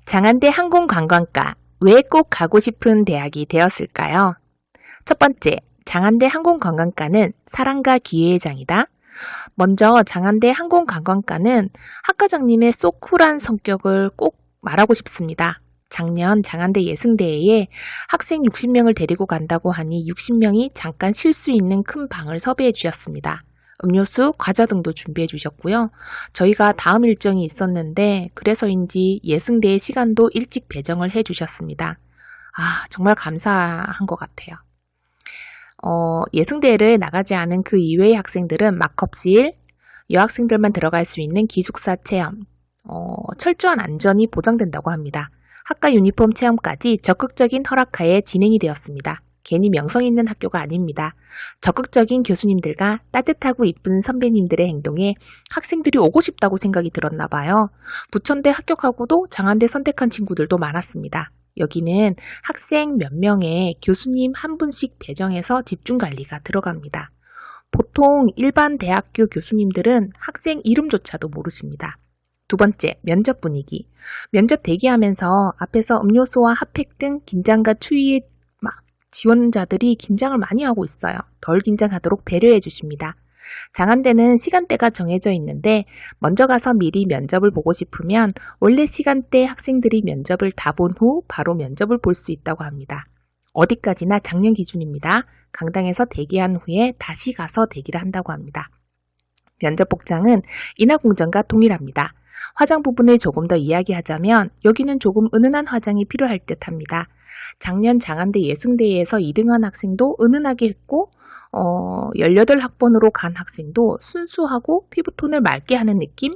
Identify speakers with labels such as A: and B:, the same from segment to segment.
A: 장안대 항공관광과 왜 꼭 가고 싶은 대학이 되었을까요? 첫 번째, 장안대 항공관광과는 사랑과 기회의 장이다. 먼저 장안대 항공관광과는 학과장님의 쏙 쿨한 성격을 꼭 말하고 싶습니다. 작년 장안대 예승대회에 학생 60명을 데리고 간다고 하니 60명이 잠깐 쉴 수 있는 큰 방을 섭외해 주셨습니다. 음료수, 과자 등도 준비해 주셨고요. 저희가 다음 일정이 있었는데 그래서인지 예승대회 시간도 일찍 배정을 해 주셨습니다. 정말 감사한 것 같아요. 예승대회를 나가지 않은 그 이외의 학생들은 막컵실, 여학생들만 들어갈 수 있는 기숙사 체험, 철저한 안전이 보장된다고 합니다. 학과 유니폼 체험까지 적극적인 허락하에 진행이 되었습니다. 괜히 명성 있는 학교가 아닙니다. 적극적인 교수님들과 따뜻하고 이쁜 선배님들의 행동에 학생들이 오고 싶다고 생각이 들었나 봐요. 부천대 합격하고도 장안대 선택한 친구들도 많았습니다. 여기는 학생 몇 명에 교수님 한 분씩 배정해서 집중관리가 들어갑니다. 보통 일반 대학교 교수님들은 학생 이름조차도 모르십니다. 두 번째, 면접 분위기. 면접 대기하면서 앞에서 음료수와 핫팩 등 긴장과 추위에 지원자들이 긴장을 많이 하고 있어요. 덜 긴장하도록 배려해 주십니다. 장안대는 시간대가 정해져 있는데 먼저 가서 미리 면접을 보고 싶으면 원래 시간대 학생들이 면접을 다 본 후 바로 면접을 볼 수 있다고 합니다. 어디까지나 작년 기준입니다. 강당에서 대기한 후에 다시 가서 대기를 한다고 합니다. 면접 복장은 인하공전과 동일합니다. 화장 부분을 조금 더 이야기하자면 여기는 조금 은은한 화장이 필요할 듯 합니다. 작년 장안대 예승대회에서 2등한 학생도 은은하게 했고 18학번으로 간 학생도 순수하고 피부톤을 맑게 하는 느낌?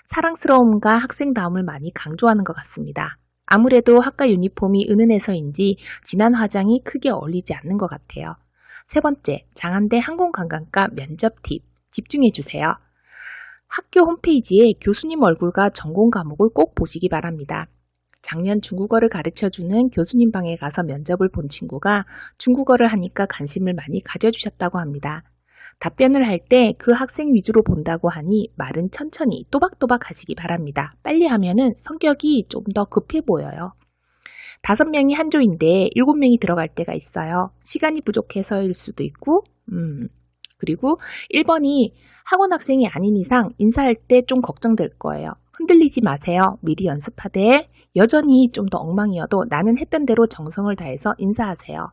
A: 사랑스러움과 학생다움을 많이 강조하는 것 같습니다. 아무래도 학과 유니폼이 은은해서인지 진한 화장이 크게 어울리지 않는 것 같아요. 세 번째, 장안대 항공관광과 면접 팁 집중해주세요. 학교 홈페이지에 교수님 얼굴과 전공 과목을 꼭 보시기 바랍니다. 작년 중국어를 가르쳐주는 교수님 방에 가서 면접을 본 친구가 중국어를 하니까 관심을 많이 가져주셨다고 합니다. 답변을 할 때 그 학생 위주로 본다고 하니 말은 천천히 또박또박 하시기 바랍니다. 빨리 하면은 성격이 좀 더 급해 보여요. 5명이 한 조인데 7명이 들어갈 때가 있어요. 시간이 부족해서일 수도 있고, 그리고 1번이 학원 학생이 아닌 이상 인사할 때 좀 걱정될 거예요. 흔들리지 마세요. 미리 연습하되 여전히 좀 더 엉망이어도 나는 했던 대로 정성을 다해서 인사하세요.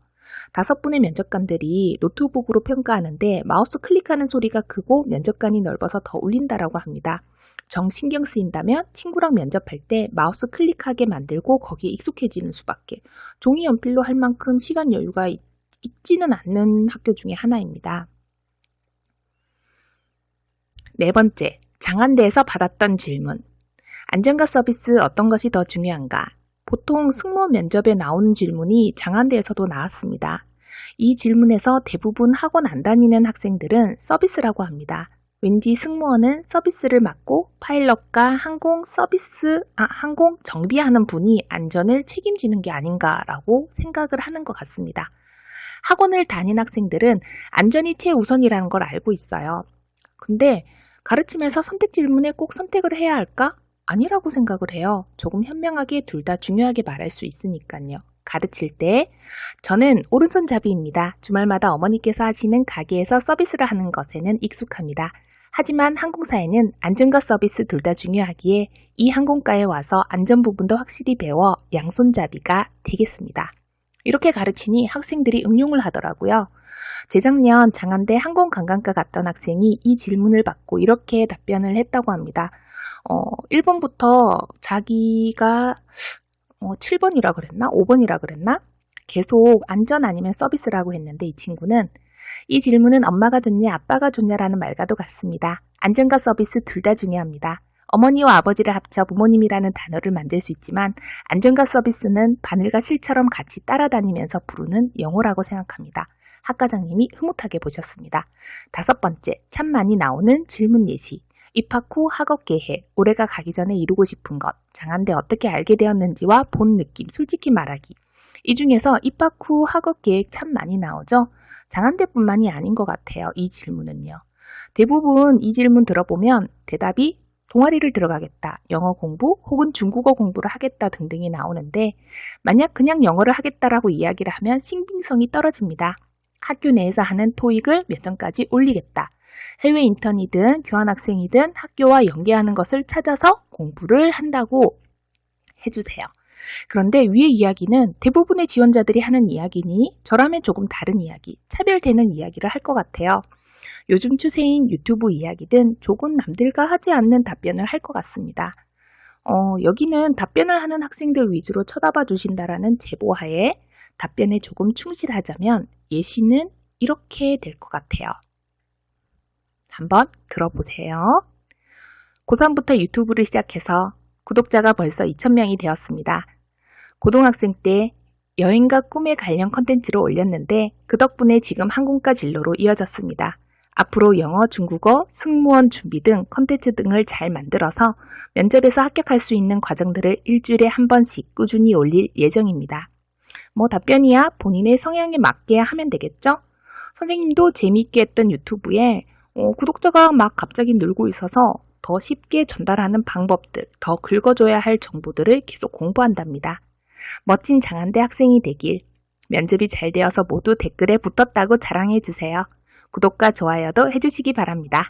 A: 5분의 면접관들이 노트북으로 평가하는데 마우스 클릭하는 소리가 크고 면접관이 넓어서 더 울린다라고 합니다. 정 신경 쓰인다면 친구랑 면접할 때 마우스 클릭하게 만들고 거기에 익숙해지는 수밖에. 종이 연필로 할 만큼 시간 여유가 있지는 않는 학교 중에 하나입니다. 네 번째, 장안대에서 받았던 질문. 안전과 서비스 어떤 것이 더 중요한가? 보통 승무원 면접에 나오는 질문이 장안대에서도 나왔습니다. 이 질문에서 대부분 학원 안 다니는 학생들은 서비스라고 합니다. 왠지 승무원은 서비스를 맡고 파일럿과 항공 정비하는 분이 안전을 책임지는 게 아닌가라고 생각을 하는 것 같습니다. 학원을 다닌 학생들은 안전이 최우선이라는 걸 알고 있어요. 근데 가르치면서 선택 질문에 꼭 선택을 해야 할까? 아니라고 생각을 해요. 조금 현명하게 둘 다 중요하게 말할 수 있으니까요. 가르칠 때 저는 오른손잡이입니다. 주말마다 어머니께서 하시는 가게에서 서비스를 하는 것에는 익숙합니다. 하지만 항공사에는 안전과 서비스 둘 다 중요하기에 이 항공과에 와서 안전 부분도 확실히 배워 양손잡이가 되겠습니다. 이렇게 가르치니 학생들이 응용을 하더라고요. 재작년 장안대 항공관광과 갔던 학생이 이 질문을 받고 이렇게 답변을 했다고 합니다. 1번부터 자기가 7번이라 그랬나? 5번이라 그랬나? 계속 안전 아니면 서비스라고 했는데 이 친구는 이 질문은 엄마가 좋냐 아빠가 좋냐라는 말과도 같습니다. 안전과 서비스 둘 다 중요합니다. 어머니와 아버지를 합쳐 부모님이라는 단어를 만들 수 있지만 안전과 서비스는 바늘과 실처럼 같이 따라다니면서 부르는 영어라고 생각합니다. 학과장님이 흐뭇하게 보셨습니다. 5번째, 참 많이 나오는 질문 예시. 입학 후 학업 계획, 올해가 가기 전에 이루고 싶은 것, 장안대 어떻게 알게 되었는지와 본 느낌, 솔직히 말하기. 이 중에서 입학 후 학업 계획 참 많이 나오죠? 장안대뿐만이 아닌 것 같아요. 이 질문은요. 대부분 이 질문 들어보면 대답이 동아리를 들어가겠다, 영어 공부 혹은 중국어 공부를 하겠다 등등이 나오는데 만약 그냥 영어를 하겠다라고 이야기를 하면 신빙성이 떨어집니다. 학교 내에서 하는 토익을 몇 점까지 올리겠다. 해외 인턴이든 교환학생이든 학교와 연계하는 것을 찾아서 공부를 한다고 해주세요. 그런데 위의 이야기는 대부분의 지원자들이 하는 이야기니 저라면 조금 다른 이야기, 차별되는 이야기를 할 것 같아요. 요즘 추세인 유튜브 이야기든 조금 남들과 하지 않는 답변을 할 것 같습니다. 여기는 답변을 하는 학생들 위주로 쳐다봐 주신다라는 제보하에 답변에 조금 충실하자면 예시는 이렇게 될 것 같아요. 한번 들어보세요. 고3부터 유튜브를 시작해서 구독자가 벌써 2,000명이 되었습니다. 고등학생 때 여행과 꿈에 관련 컨텐츠를 올렸는데 그 덕분에 지금 항공과 진로로 이어졌습니다. 앞으로 영어, 중국어, 승무원 준비 등 컨텐츠 등을 잘 만들어서 면접에서 합격할 수 있는 과정들을 일주일에 한 번씩 꾸준히 올릴 예정입니다. 답변이야 본인의 성향에 맞게 하면 되겠죠? 선생님도 재미있게 했던 유튜브에 구독자가 막 갑자기 늘고 있어서 더 쉽게 전달하는 방법들, 더 긁어줘야 할 정보들을 계속 공부한답니다. 멋진 장한대 학생이 되길, 면접이 잘 되어서 모두 댓글에 붙었다고 자랑해주세요. 구독과 좋아요도 해주시기 바랍니다.